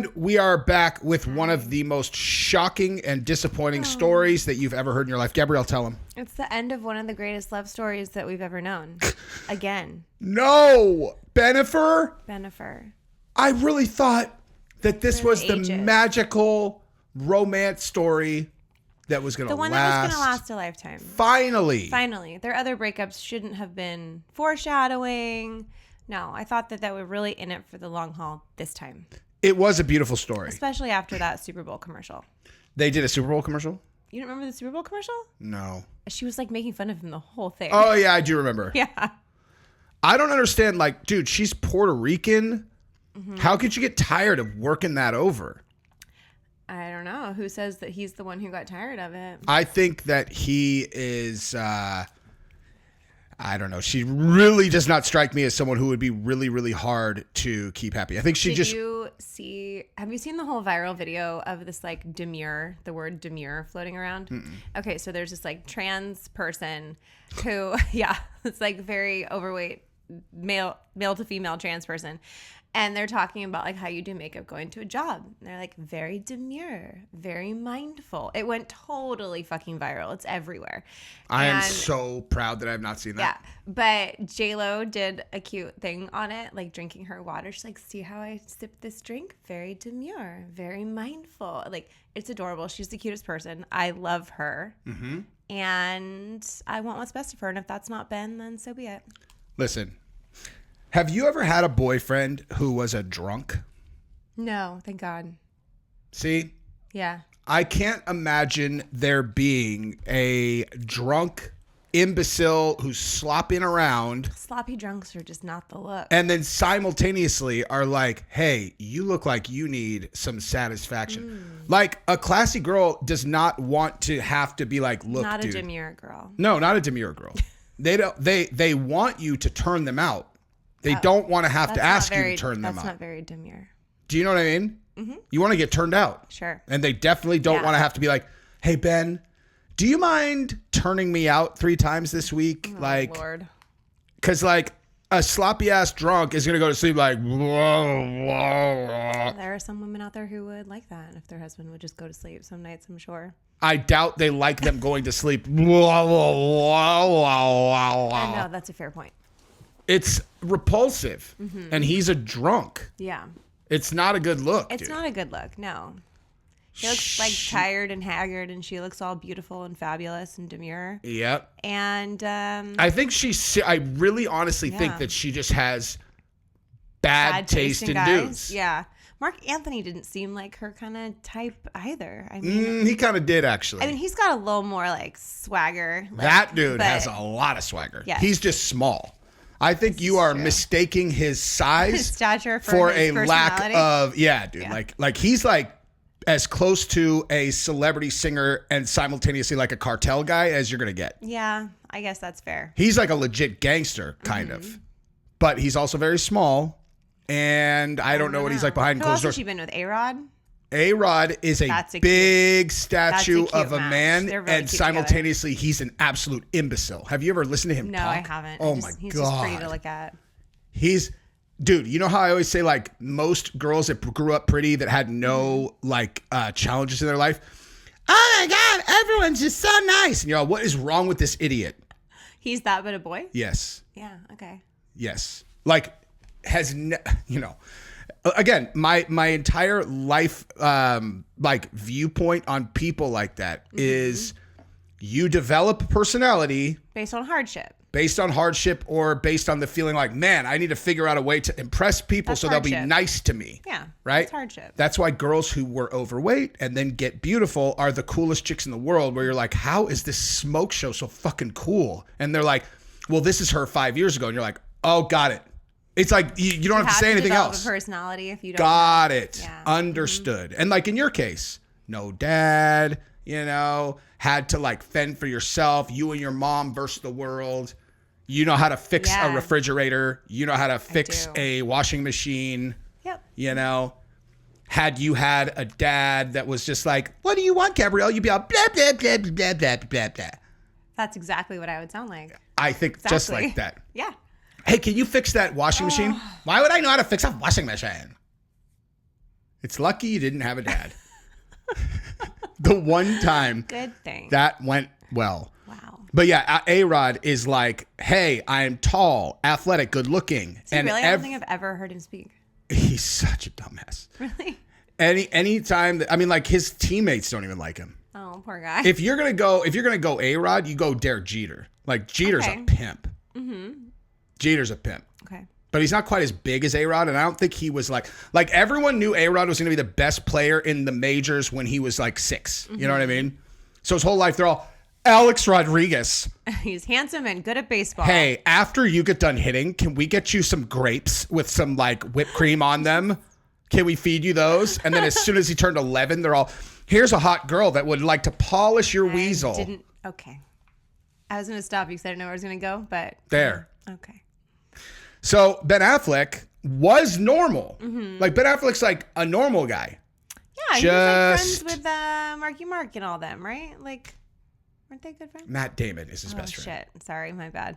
And we are back with one of the most shocking and disappointing stories that you've ever heard in your life. Gabrielle, tell him. It's the end of one of the greatest love stories that we've ever known. Again. No! Bennifer? I really thought that this was the magical romance story that was going to last. The one that was going to last a lifetime. Finally. Their other breakups shouldn't have been foreshadowing. No, I thought that were really in it for the long haul this time. It was a beautiful story. Especially after that Super Bowl commercial. They did a Super Bowl commercial? You don't remember the Super Bowl commercial? No. She was like making fun of him the whole thing. Oh, yeah, I do remember. Yeah. I don't understand. Like, dude, she's Puerto Rican. Mm-hmm. How could you get tired of working that over? I don't know. Who says that he's the one who got tired of it? I think that he is... I don't know. She really does not strike me as someone who would be really, really hard to keep happy. I think she have you seen the whole viral video of this like demure, the word demure floating around? Mm-mm. Okay, so there's this like trans person who, it's like very overweight male to female trans person. And they're talking about like how you do makeup going to a job. And they're like very demure, very mindful. It went totally fucking viral. It's everywhere. I am so proud that I have not seen that. Yeah, but JLO did a cute thing on it, like drinking her water. She's like, see how I sip this drink? Very demure, very mindful. Like, it's adorable. She's the cutest person. I love her. Mm-hmm. And I want what's best for her. And if that's not Ben, then so be it. Listen. Have you ever had a boyfriend who was a drunk? No, thank God. See? Yeah. I can't imagine there being a drunk imbecile who's slopping around. Sloppy drunks are just not the look. And then simultaneously are like, hey, you look like you need some satisfaction. Like, a classy girl does not want to have to be like, look, not dude. Not a demure girl. No, not a demure girl. They want you to turn them out. They don't want to have to ask you to turn them out. That's not very demure. Do you know what I mean? Mm-hmm. You want to get turned out. Sure. And they definitely don't want to have to be like, hey, Ben, do you mind turning me out 3 times this week? Oh, like, Lord. Because, like, a sloppy-ass drunk is going to go to sleep like, There are some women out there who would like that if their husband would just go to sleep some nights, I'm sure. I doubt they like them going to sleep. I know, that's a fair point. It's repulsive, and he's a drunk. Yeah. It's not a good look, It's dude. not a good look, no. He looks like tired and haggard, and she looks all beautiful and fabulous and demure. Yep. And I think I really honestly think that she just has bad taste in dudes. Yeah. Mark Anthony didn't seem like her kind of type either. I mean, he kind of did, actually. I mean, he's got a little more like swagger. That dude has a lot of swagger. Yes. He's just small. I think you are mistaking his size, his stature for his a lack of dude. Yeah. Like he's like as close to a celebrity singer and simultaneously like a cartel guy as you're gonna get. Yeah, I guess that's fair. He's like a legit gangster, kind of, but he's also very small, and I don't know what he's like behind closed doors. Who else has she been with? A-Rod? A-Rod is a big statue of a man, really and simultaneously he's an absolute imbecile. Have you ever listened to him talk? No, I haven't. Oh my God. He's just pretty to look at. Dude, you know how I always say like most girls that grew up pretty that had no like challenges in their life? Oh my God, everyone's just so nice. And you're like, what is wrong with this idiot? He's that but a boy? Yes. Yeah, okay. Yes. Like again, my entire life, like viewpoint on people like that is you develop a personality based on hardship, or based on the feeling like, man, I need to figure out a way to impress people so they'll be nice to me. Yeah. Right. That's hardship. That's why girls who were overweight and then get beautiful are the coolest chicks in the world, where you're like, how is this smoke show so fucking cool? And they're like, well, this is her 5 years ago. And you're like, oh, got it. It's like you don't have to say anything else. A personality if you don't. Got it. Yeah. Understood. And like in your case, no dad, had to like fend for yourself. You and your mom versus the world. You know how to fix a refrigerator. You know how to fix a washing machine. Yep. Had you had a dad that was just like, what do you want, Gabrielle? You'd be all blah, blah, blah, blah, blah, blah, blah. That's exactly what I would sound like. I think just like that. Yeah. Hey, can you fix that washing machine? Why would I know how to fix a washing machine? It's lucky you didn't have a dad. The one time Good thing. that went well. Wow. But yeah, A-Rod is like, hey, I am tall, athletic, good looking. Is he really? I don't think I've ever heard him speak. He's such a dumbass. Really? Any time that, I mean, like his teammates don't even like him. Oh, poor guy. If you're gonna go A-Rod, you go Derek Jeter. Like Jeter's a pimp. Mm-hmm. Jeter's a pimp. Okay. But he's not quite as big as A-Rod, and I don't think he was like everyone knew A-Rod was going to be the best player in the majors when he was like 6. Mm-hmm. You know what I mean? So his whole life, they're all, Alex Rodriguez. He's handsome and good at baseball. Hey, after you get done hitting, can we get you some grapes with some like whipped cream on them? Can we feed you those? And then as soon as he turned 11, they're all, here's a hot girl that would like to polish your weasel. Okay. I was going to stop you because I didn't know where I was going to go, but. There. Okay. So Ben Affleck was normal. Mm-hmm. Like Ben Affleck's like a normal guy. Yeah, he was like friends with Marky Mark and all them, right? Like, weren't they good friends? Matt Damon is his best friend. Shit. Sorry, my bad.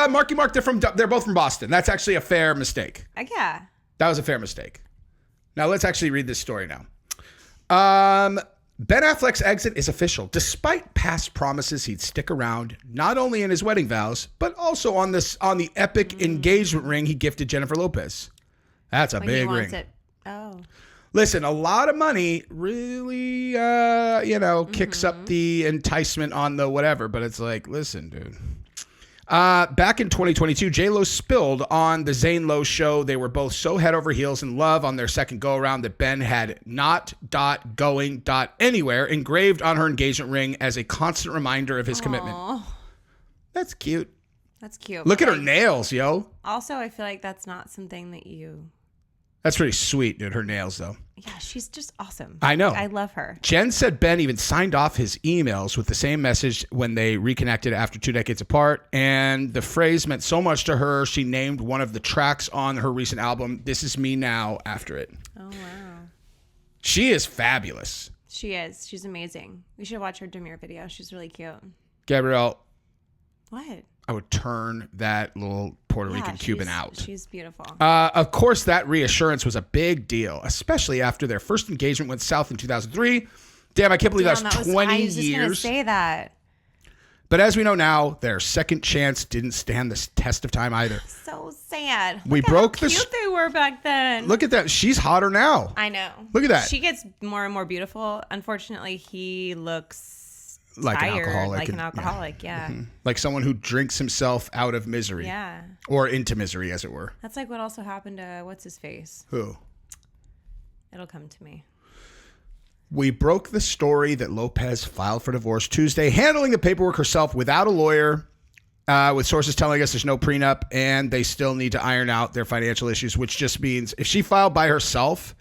Marky Mark, they're both from Boston. That's actually a fair mistake. Yeah. That was a fair mistake. Now let's actually read this story now. Ben Affleck's exit is official, despite past promises he'd stick around, not only in his wedding vows, but also on the epic engagement ring he gifted Jennifer Lopez. That's a big ring. Oh. Listen, a lot of money really, kicks up the enticement on the whatever, but it's like, listen, dude. Back in 2022, JLO spilled on the Zane Lowe show. They were both so head over heels in love on their second go around that Ben had not going anywhere engraved on her engagement ring as a constant reminder of his commitment. That's cute. That's cute. Look at her nails, yo. Also, I feel like that's not something that you... That's pretty sweet, dude. Her nails, though. Yeah, she's just awesome. I know. Like, I love her. Jen said Ben even signed off his emails with the same message when they reconnected after 2 decades apart. And the phrase meant so much to her, she named one of the tracks on her recent album, This Is Me Now, after it. Oh, wow. She is fabulous. She is. She's amazing. We should watch her demure video. She's really cute. Gabrielle. What? I would turn that little Puerto Rican Cuban out. She's beautiful. Of course, that reassurance was a big deal, especially after their first engagement went south in 2003. Damn, I can't believe that was 20 years. I was just going to say that. But as we know now, their second chance didn't stand the test of time either. So sad. We broke how cute they were back then. Look at that. She's hotter now. I know. Look at that. She gets more and more beautiful. Unfortunately, he looks like tired, an alcoholic. Like an alcoholic, yeah. Mm-hmm. Like someone who drinks himself out of misery. Yeah. Or into misery, as it were. That's like what also happened to what's his face? Who? It'll come to me. We broke the story that Lopez filed for divorce Tuesday, handling the paperwork herself without a lawyer, with sources telling us there's no prenup and they still need to iron out their financial issues, which just means if she filed by herself,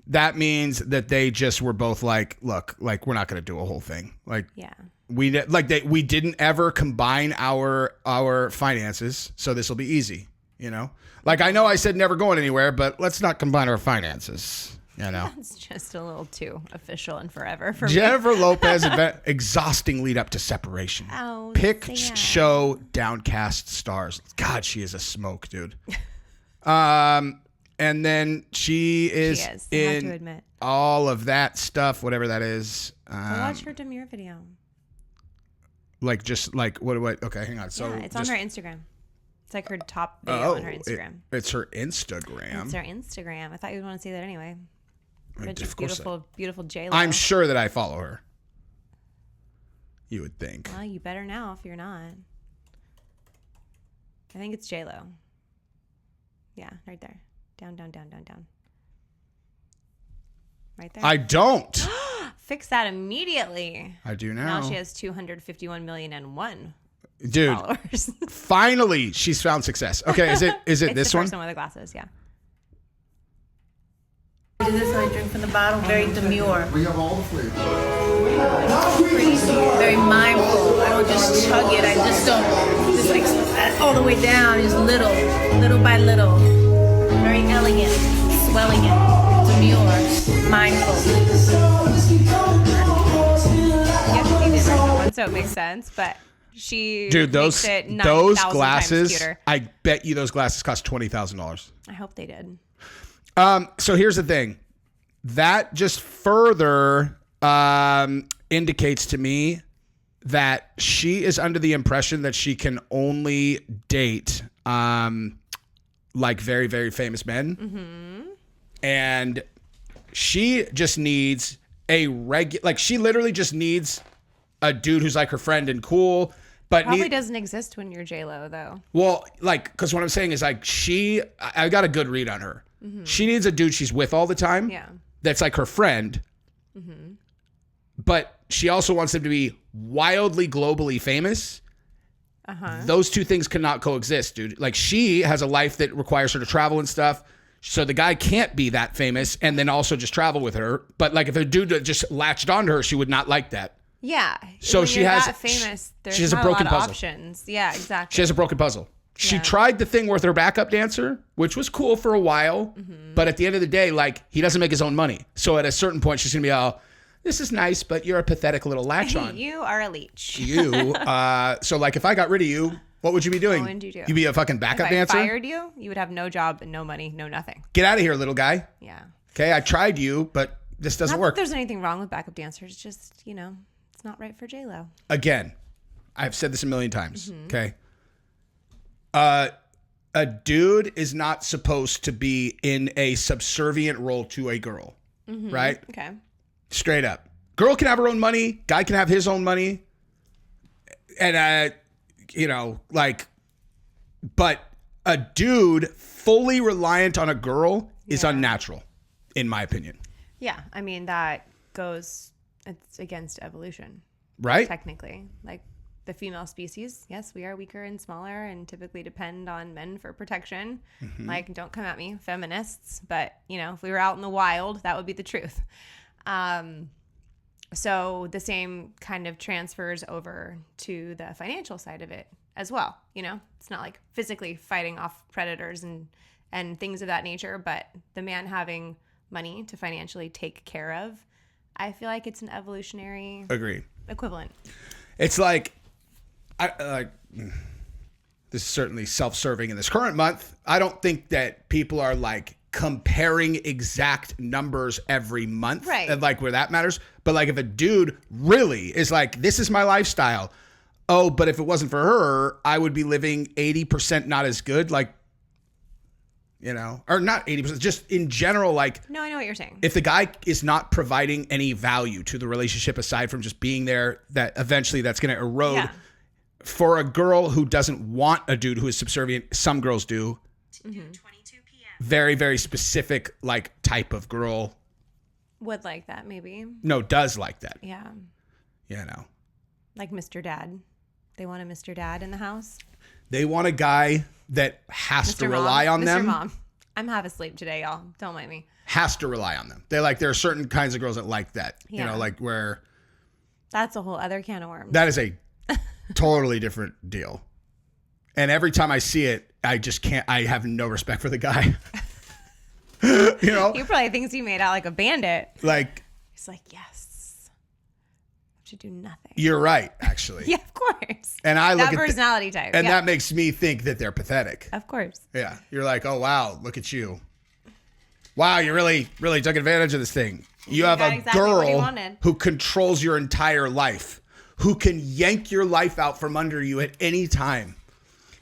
that means that they just were both like, look, like we're not going to do a whole thing. Like, we didn't ever combine our finances, so this will be easy, you know? Like, I know I said never going anywhere, but let's not combine our finances. You know, it's just a little too official and forever for Jennifer Lopez, exhausting lead up to separation. Oh, Pick, show, downcast stars. God, she is a smoke, dude. And then she is in all of that stuff, whatever that is. Watch her demure video. Like, just like, what? Okay, hang on. So it's on her Instagram. It's like her top video on her Instagram. It's her Instagram. It's her Instagram. I thought you'd want to see that anyway. Just beautiful JLO. I'm sure that I follow her. You would think. Well, you better now if you're not. I think it's JLO. Yeah, right there. Down. Right there. I don't. Fix that immediately. I do now. Now she has 251,000,001 Dude, followers. Finally, she's found success. Okay, is it it's this the one? First one with the glasses, yeah. This is how I drink from the bottle, very demure. We have all the flavors. Very mindful. I don't just chug it. I just don't just like all the way down. Just little by little. Very elegant, swelling it, demure, mindful. You have to see the original one, so it makes sense, but Dude, those glasses, cuter. I bet you those glasses cost $20,000. I hope they did. So here's the thing. That just further indicates to me that she is under the impression that she can only date like very, very famous men. Mm-hmm. And she just needs she literally just needs a dude who's like her friend and cool. But Probably doesn't exist when you're JLo though. Well, like, because what I'm saying is like I got a good read on her. Mm-hmm. She needs a dude she's with all the time. Yeah. That's like her friend. Mm-hmm. But she also wants him to be wildly globally famous. Uh-huh. Those two things cannot coexist, dude. Like, she has a life that requires her to travel and stuff. So the guy can't be that famous and then also just travel with her. But like, if a dude just latched onto her, she would not like that. Yeah. So when she you're has that famous. There's she has not a broken lot of puzzle. Options. Yeah, exactly. She has a broken puzzle. She tried the thing with her backup dancer, which was cool for a while. Mm-hmm. But at the end of the day, like, he doesn't make his own money. So at a certain point, she's going to be all, this is nice, but you're a pathetic little latch on. You are a leech. So like, if I got rid of you, what would you be doing? What would you do? You'd be a fucking backup dancer? If I fired you, you would have no job and no money, no nothing. Get out of here, little guy. Yeah. Okay, I tried you, but this doesn't Not work. that there's anything wrong with backup dancers. Just, it's not right for JLo. Again, I've said this a million times, okay? A dude is not supposed to be in a subservient role to a girl, right? Okay. Straight up. Girl can have her own money. Guy can have his own money. And, but a dude fully reliant on a girl is unnatural, in my opinion. Yeah. I mean, it's against evolution. Right? Technically. Like, the female species, yes, we are weaker and smaller and typically depend on men for protection. Mm-hmm. Like, don't come at me, feminists. But, if we were out in the wild, that would be the truth. So the same kind of transfers over to the financial side of it as well. It's not like physically fighting off predators and things of that nature, but the man having money to financially take care of, I feel like it's an evolutionary equivalent. It's like, this is certainly self-serving in this current month. I don't think that people are like comparing exact numbers every month, right? And like where that matters. But like, if a dude really is like, this is my lifestyle. Oh, but if it wasn't for her, I would be living 80% not as good. Like, or not 80%, just in general. Like, no, I know what you're saying. If the guy is not providing any value to the relationship aside from just being there, that eventually that's going to erode. Yeah. For a girl who doesn't want a dude who is subservient, some girls do. Mm-hmm. 22 p.m. Very, very specific, like, type of girl. Would like that, maybe. No, does like that. Yeah. Like Mr. Dad. They want a Mr. Dad in the house. They want a guy that has to rely on them. Mr. Mom. I'm half asleep today, y'all. Don't mind me. Has to rely on them. There are certain kinds of girls that like that. Yeah. Like where. That's a whole other can of worms. That is a totally different deal. And every time I see it, I just can't. I have no respect for the guy. He probably thinks he made out like a bandit. Like, he's like, yes, I should do nothing. You're right, actually. Yeah, of course. And I look that at personality type, and that makes me think that they're pathetic. Of course. Yeah, you're like, oh wow, look at you. Wow, you really, really took advantage of this thing. You have a girl who controls your entire life, who can yank your life out from under you at any time.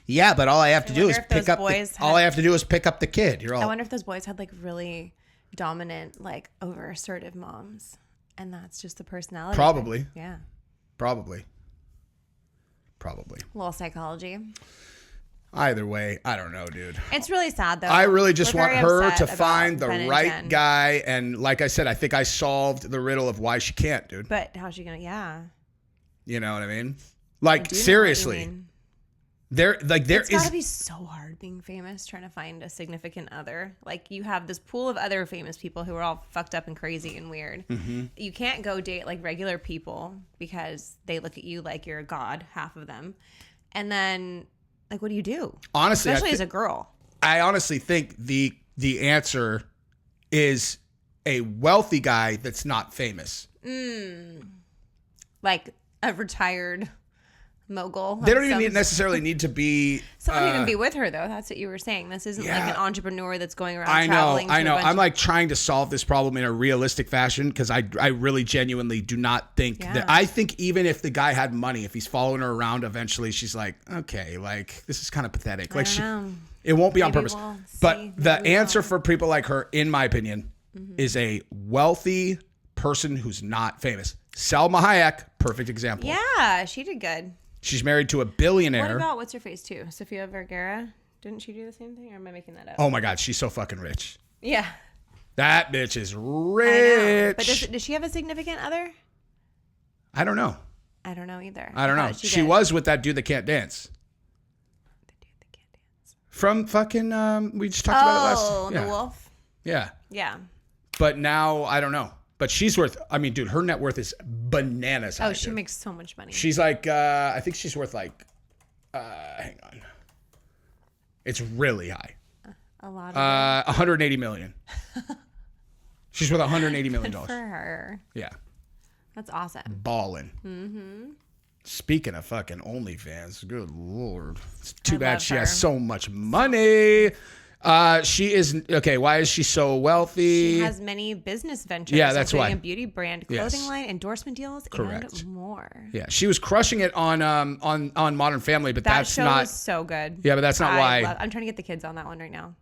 Yeah, but all I have to do is pick up. All I have to do is pick up the kid. You're all. I wonder if those boys had like really dominant, like over assertive moms, and that's just the personality. Probably. Thing. Yeah. Probably. A little psychology. Either way, I don't know, dude. It's really sad, though. I really just want her to find the right guy. And like I said, I think I solved the riddle of why she can't, dude. But how's she going to, yeah. You know what I mean? Like, seriously. It's gotta be so hard being famous, trying to find a significant other. Like, you have this pool of other famous people who are all fucked up and crazy and weird. Mm-hmm. You can't go date like regular people because they look at you like you're a god, half of them. And then, like, what do you do? Honestly, especially as a girl. I honestly think the answer is a wealthy guy that's not famous. Like a retired mogul. They don't even necessarily need to be. Someone who can be with her, though. That's what you were saying. This isn't like an entrepreneur that's going around traveling. I know. I'm like trying to solve this problem in a realistic fashion because I really genuinely do not think that. I think even if the guy had money, if he's following her around, eventually she's like, okay, like this is kind of pathetic. Like it won't be on purpose. But the answer for people like her, in my opinion, is a wealthy person who's not famous. Salma Hayek, perfect example. Yeah, she did good. She's married to a billionaire. What about what's her face too? Sofia Vergara? Didn't she do the same thing, or am I making that up? Oh my God, she's so fucking rich. Yeah. That bitch is rich. But does she have a significant other? I don't know. I don't know either. I don't know. She was with that dude that can't dance. The dude that can't dance. From fucking, we just talked about it last. Oh, the wolf. Yeah. Yeah. But now I don't know. But she's worth. I mean, dude, her net worth is bananas. Oh, she makes so much money. She's like, I think she's worth like, hang on. It's really high. A lot. 180 million. She's worth 180 million dollars. For her. Yeah. That's awesome. Ballin'. Mm-hmm. Speaking of fucking OnlyFans, good Lord. It's too bad she has so much money. She is okay. Why is she so wealthy? She has many business ventures. Yeah, that's why. A beauty brand, clothing line, endorsement deals, and more. Yeah, she was crushing it on Modern Family, but that's not. That show was so good. Yeah, but that's not why. I'm trying to get the kids on that one right now.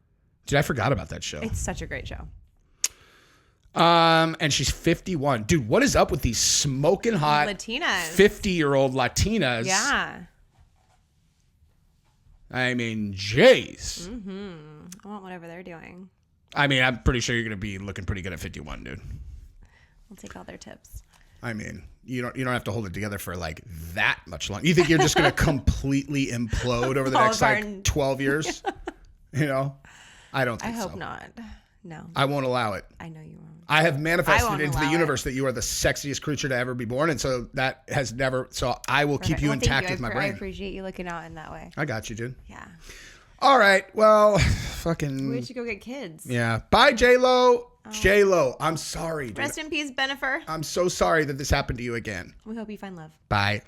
Dude, I forgot about that show. It's such a great show. And she's 51. Dude, what is up with these smoking hot Latinas? 50-year-old Latinas? Yeah. I mean, jeez. Mm-hmm. I want whatever they're doing. I mean, I'm pretty sure you're going to be looking pretty good at 51, dude. I'll take all their tips. I mean, you don't have to hold it together for like that much longer. You think you're just going to completely implode over the next like 12 years? You know? I don't think so. I hope not. No. I won't allow it. I know you won't. I have manifested into the universe that you are the sexiest creature to ever be born, and so that has never. So I will keep you intact with my brain. I appreciate you looking out in that way. I got you, dude. Yeah. All right. Well, fucking. We should go get kids. Yeah. Bye, JLO. JLO. I'm sorry, dude. Rest in peace, Bennifer. I'm so sorry that this happened to you again. We hope you find love. Bye.